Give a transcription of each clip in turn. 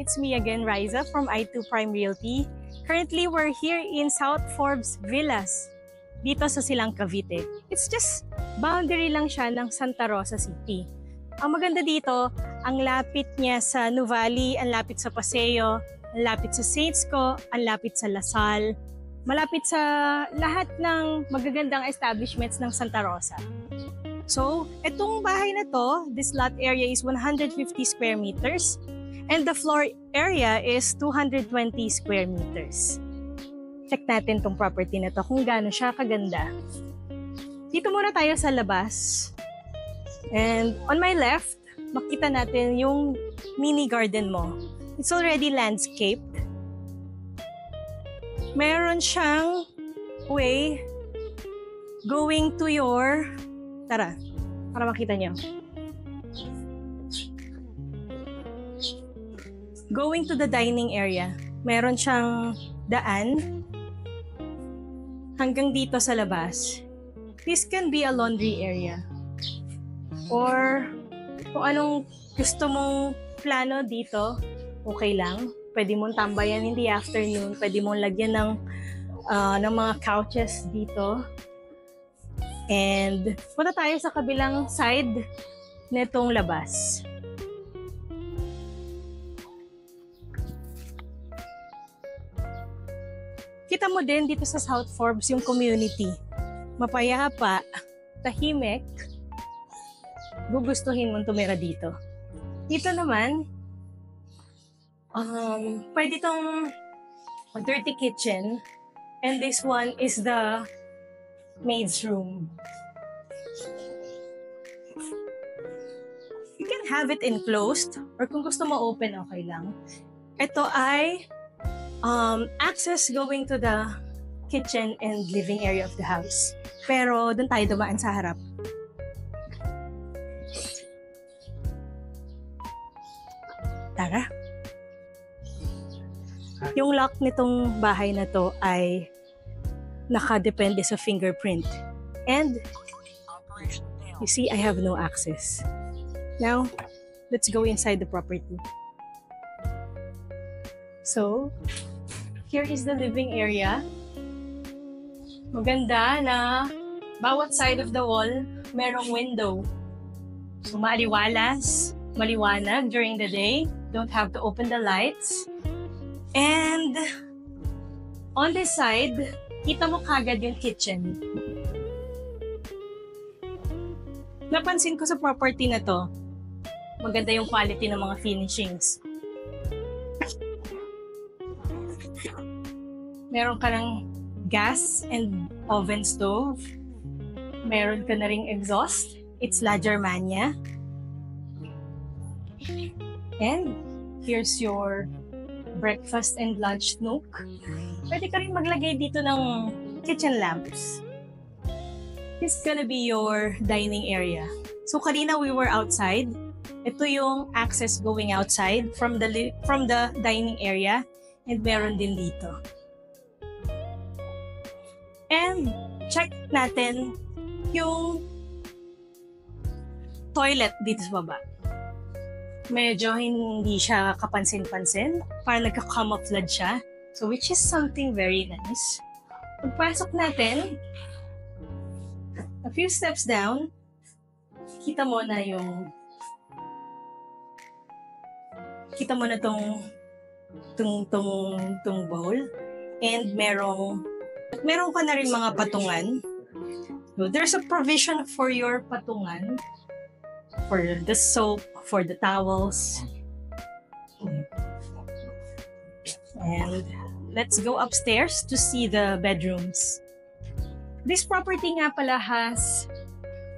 it's me again, Riza from I2 Prime Realty. Currently, we're here in South Forbes Villas, dito sa Silang, Cavite. It's just boundary lang siya ng Santa Rosa City. Ang maganda dito, ang lapit niya sa Nuvali, ang lapit sa Paseo, ang lapit sa Saintsco, ang lapit sa Lasal, malapit sa lahat ng magagandang establishments ng Santa Rosa. So, itong bahay na to, this lot area is 150 square meters and the floor area is 220 square meters. Check natin tong property na to kung gaano siya kaganda. Dito muna tayo sa labas. And on my left, makita natin yung mini garden mo. It's already landscaped. Meron siyang way going to your... Tara, para makita nyo. Going to the dining area. Meron siyang daan hanggang dito sa labas. This can be a laundry area. Or kung anong gusto mong plano dito, okay lang. Pwede mong tambayan in the afternoon. Pwede mong lagyan ng mga couches dito. And punta tayo sa kabilang side nitong labas. Kita mo din dito sa South Forbes yung community. Mapayapa, tahimik, gugustuhin mong tumira dito. Dito naman, pwede itong dirty kitchen. And this one is the maid's room. You can have it enclosed or kung gusto mo open, okay lang. Ito ay access going to the kitchen and living area of the house. Pero doon tayo dumaan sa harap. Tara. Yung lock nitong bahay na to ay nakadepende sa fingerprint. And you see, I have no access. Now, let's go inside the property. So, here is the living area. Maganda na bawat side of the wall, merong window. So, maliwalas, maliwanag during the day. Don't have to open the lights. And on this side, kita mo kagad yung kitchen. Napansin ko sa property na to, maganda yung quality ng mga finishings. Meron ka ng gas and oven stove. Meron ka na ring exhaust. It's La Germania. And here's your breakfast and lunch nook. Pwede ka rin maglagay dito ng kitchen lamps. This is gonna be your dining area. So kanina we were outside. Ito yung access going outside from the dining area. And meron din dito. And check natin yung toilet dito sa baba. Medyo hindi siya kapansin-pansin. Parang nagka-camouflage siya. So, which is something very nice. Pagpasok natin, a few steps down, kita mo na tong bowl. And meron ka na rin mga patungan. So, there's a provision for your patungan. For the soap, for the towels. And let's go upstairs to see the bedrooms. This property nga pala has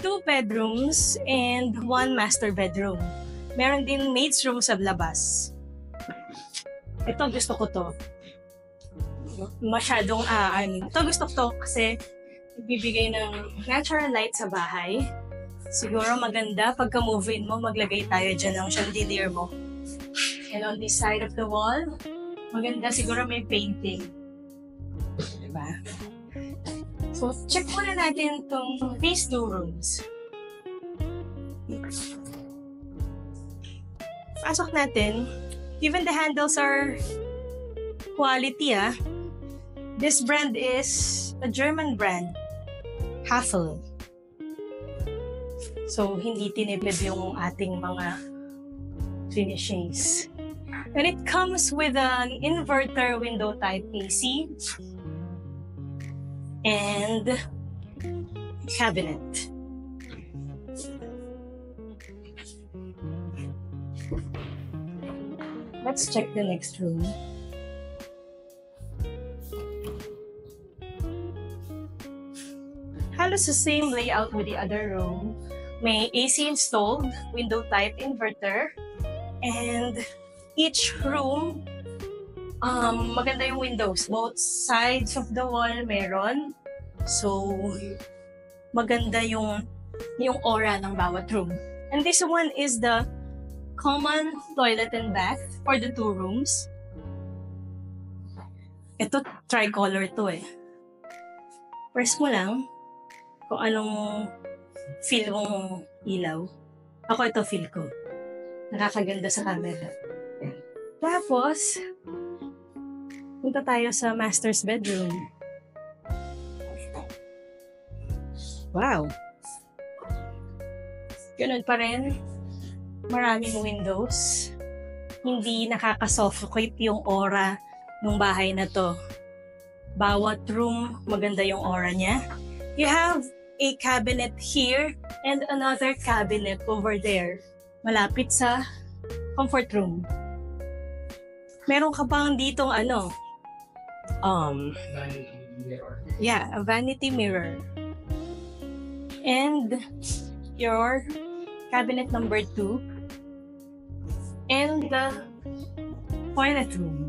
2 bedrooms and 1 master bedroom. Meron din maid's room sa labas. Ito gusto ko to. Masyadong ito gusto ko to kasi bibigay ng natural light sa bahay. Siguro maganda pagka move in mo, maglagay tayo dyan ng chandelier mo. And on this side of the wall, maganda siguro may painting. Diba? So, check muna natin itong these 2 rooms. Pasok natin, Even the handles are quality, ah. This brand is a German brand, Havel. So, hindi tinipid yung ating mga finishings. And it comes with an inverter window type AC and cabinet. Let's check the next room. Halos the same layout with the other room. May AC installed, window type inverter, and each room, maganda yung windows. Both sides of the wall meron. So, maganda yung aura ng bawat room. And this one is the common toilet and bath for the 2 rooms. Ito, tricolor to eh. Press mo lang kung anong feel mong ilaw. Ako ito feel ko. Nakakaganda sa camera. Tapos, punta tayo sa master's bedroom. Wow! Ganun pa rin. Maraming windows. Hindi nakaka-suffocate yung aura ng bahay na to. Bawat room, maganda yung aura niya. You have a cabinet here and another cabinet over there. Malapit sa comfort room. Meron ka pang ditong yeah, a vanity mirror. And your cabinet number 2 and the toilet room.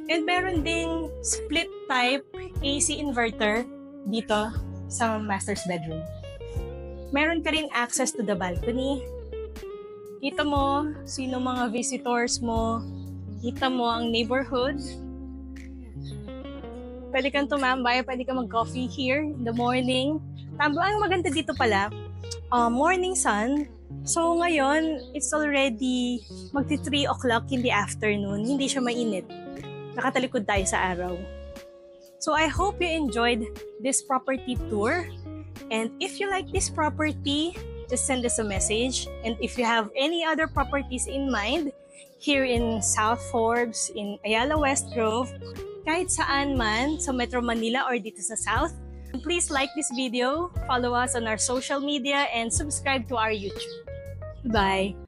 And meron ding split type AC inverter dito sa master's bedroom. Meron ka rin access to the balcony. Kita mo sino mga visitors mo. Kita mo ang neighborhood. Pwede kang tumambay, pwede kang mag-coffee here in the morning. Ang maganda dito pala, morning sun. So ngayon, it's already magti 3 o'clock in the afternoon. Hindi siya mainit. Nakatalikod tayo sa araw. So I hope you enjoyed this property tour. And if you like this property, just send us a message. And if you have any other properties in mind, here in South Forbes, in Ayala West Grove, kahit saan man sa Metro Manila or dito sa South, please like this video, follow us on our social media, and subscribe to our YouTube. Bye!